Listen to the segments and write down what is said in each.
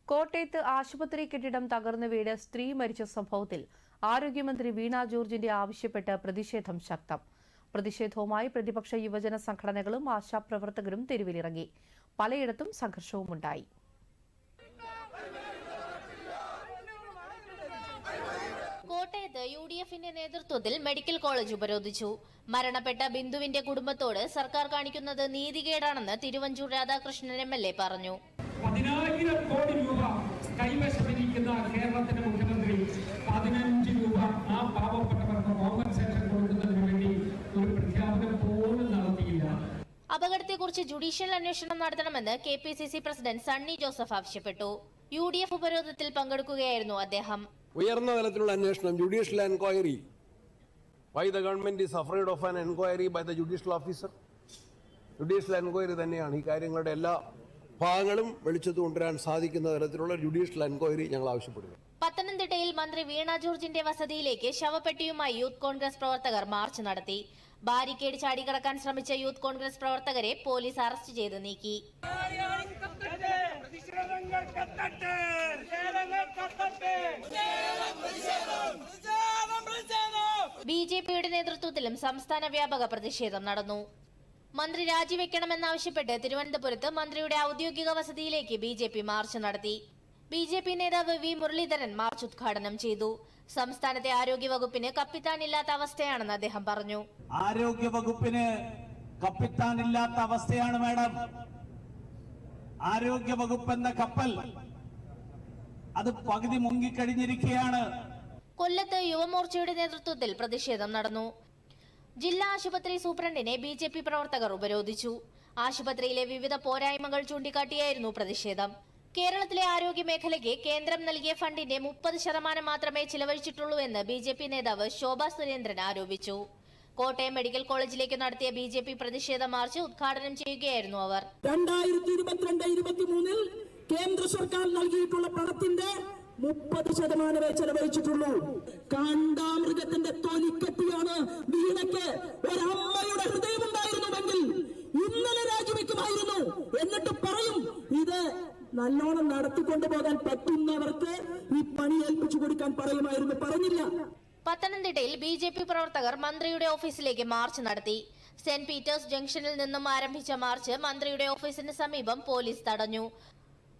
കോട്ടയത്ത് ആശുപത്രി കെട്ടിടം തകർന്നു വീട് സ്ത്രീ മരിച്ച സംഭവത്തിൽ ആരോഗ്യമന്ത്രി വീണ ജോർജിന്റെ ആവശ്യപ്പെട്ട് പ്രതിഷേധം ശക്തം. പ്രതിഷേധവുമായി പ്രതിപക്ഷ യുവജന സംഘടനകളും ആശാപ്രവർത്തകരും തെരുവിലിറങ്ങി. പലയിടത്തും സംഘർഷവുമുണ്ടായി. കോട്ടയത്ത് UDFന്റെ നേതൃത്വത്തിൽ മെഡിക്കൽ കോളേജ് ഉപരോധിച്ചു. മരണപ്പെട്ട ബിന്ദുവിന്റെ കുടുംബത്തോട് സർക്കാർ കാണിക്കുന്നത് നീതികേടാണെന്ന് തിരുവഞ്ചൂർ രാധാകൃഷ്ണൻ MLA പറഞ്ഞു. 10,000 കോടി രൂപ കൈവശമിരിക്കുന്ന കേരളത്തിന്റെ മുഖ്യമന്ത്രി 15 രൂപ ആ പാവപ്പെട്ടവർക്ക് കോമ്പൻസേഷൻ കൊടുക്കുന്നതിന് വേണ്ടി ഒരു പ്രഖ്യാപനം പോലും നടത്തിയില്ല. അപകടത്തെക്കുറിച്ച് ജുഡീഷ്യൽ അന്വേഷണം നടത്തണമെന്ന് KPCC പ്രസിഡന്റ് സണ്ണി ജോസഫ് ആവശ്യപ്പെട്ടു. UDF ഉപരോധത്തിൽ പങ്കെടുക്കുകയായിരുന്നു അദ്ദേഹം. ഉയർന്ന തലത്തിലുള്ള അന്വേഷണം, judicial enquiry. Why the government is afraid of an enquiry by the judicial officer? Judicial enquiry തന്നെയാണ് ഈ കാര്യങ്ങളുടെ എല്ലാ ഭാഗങ്ങളും വെളിച്ചത്ത് കൊണ്ടുവരാൻ സാധിക്കുന്ന തരത്തിലുള്ള ജുഡീഷ്യൽ എൻക്വയറി ഞങ്ങൾ ആവശ്യപ്പെടുന്നു. പത്തനംതിട്ടയിൽ മന്ത്രി വീണ ജോർജിന്റെ വസതിയിലേക്ക് ശവപ്പെട്ടിയുമായി യൂത്ത് കോൺഗ്രസ് പ്രവർത്തകർ മാർച്ച് നടത്തി. ബാരിക്കേഡ് ചാടിക്കടക്കാൻ ശ്രമിച്ച യൂത്ത് കോൺഗ്രസ് പ്രവർത്തകരെ പോലീസ് അറസ്റ്റ് ചെയ്ത് നീക്കി. BJPയുടെ നേതൃത്വത്തിലും സംസ്ഥാന വ്യാപക പ്രതിഷേധം നടന്നു. മന്ത്രി രാജിവെക്കണമെന്നാവശ്യപ്പെട്ട് തിരുവനന്തപുരത്ത് മന്ത്രിയുടെ ഔദ്യോഗിക വസതിയിലേക്ക് BJP മാർച്ച് നടത്തി. BJP നേതാവ് V മുരളീധരൻ മാർച്ച് ഉദ്ഘാടനം ചെയ്തു. സംസ്ഥാനത്തെ ആരോഗ്യവകുപ്പിന് കപ്പിത്താനില്ലാത്ത അവസ്ഥയാണെന്ന് അദ്ദേഹം പറഞ്ഞു. ആരോഗ്യവകുപ്പിന് കപ്പിത്താനില്ലാത്ത അവസ്ഥയാണ് മാഡം. ആരോഗ്യവകുപ്പ് എന്ന കപ്പൽ അത് പകുതി മുങ്ങിക്കഴിഞ്ഞിരിക്കുകയാണ്. കൊല്ലത്ത് യുവമോർച്ചയുടെ നേതൃത്വത്തിൽ പ്രതിഷേധം നടന്നു. ജില്ലാ ആശുപത്രി സൂപ്രണ്ടിനെ BJP പ്രവർത്തകർ ഉപരോധിച്ചു. ആശുപത്രിയിലെ വിവിധ പോരായ്മകൾ ചൂണ്ടിക്കാട്ടിയായിരുന്നു പ്രതിഷേധം. കേരളത്തിലെ ആരോഗ്യ മേഖലയ്ക്ക് കേന്ദ്രം നൽകിയ ഫണ്ടിന്റെ 30% മാത്രമേ ചിലവഴിച്ചിട്ടുള്ളൂ എന്ന് BJP നേതാവ് ശോഭ സുരേന്ദ്രൻ ആരോപിച്ചു. കോട്ടയം മെഡിക്കൽ കോളേജിലേക്ക് നടത്തിയ BJP പ്രതിഷേധ മാർച്ച് ഉദ്ഘാടനം ചെയ്യുകയായിരുന്നു അവർ. 2022-23 കേന്ദ്ര സർക്കാർ നൽകിയിട്ടുള്ള പണത്തിന്റെ 30% ചെലവഴിച്ചിട്ടുള്ളൂ. കാണ്ടാമൃഗത്തിന്റെ തൊലിക്കട്ടിയാണ് വീണയ്ക്ക്. ഒരമ്മയുടെ ഹൃദയമുണ്ടായിരുന്നുവെങ്കിൽ ഇന്നലെ രാജിവെക്കുമായിരുന്നു. എന്നിട്ട് പറയും, ഇത് നല്ലോണം നടത്തിക്കൊണ്ടുപോകാൻ പറ്റുന്നവർക്ക് ഈ പണി ഏൽപ്പിച്ചു കൊടുക്കാൻ പറയുമായിരുന്നു. പറഞ്ഞില്ല. പത്തനംതിട്ടയിൽ BJP പ്രവർത്തകർ മന്ത്രിയുടെ ഓഫീസിലേക്ക് മാർച്ച് നടത്തി. സെന്റ് പീറ്റേഴ്സ് ജംഗ്ഷനിൽ നിന്നും ആരംഭിച്ച മാർച്ച് മന്ത്രിയുടെ ഓഫീസിന് സമീപം പോലീസ് തടഞ്ഞു.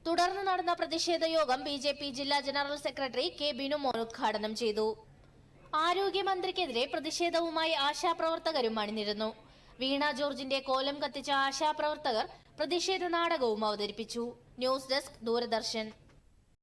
തുടർന്ന് നടന്ന പ്രതിഷേധ യോഗം BJP ജില്ലാ ജനറൽ സെക്രട്ടറി K ബിനുമോൻ ഉദ്ഘാടനം ചെയ്തു. ആരോഗ്യമന്ത്രിക്കെതിരെ പ്രതിഷേധവുമായി ആശാപ്രവർത്തകരും അണിനിരന്നു. വീണ ജോർജിന്റെ കോലം കത്തിച്ച ആശാപ്രവർത്തകർ പ്രതിഷേധ നാടകവും അവതരിപ്പിച്ചു. News desk, Doordarshan.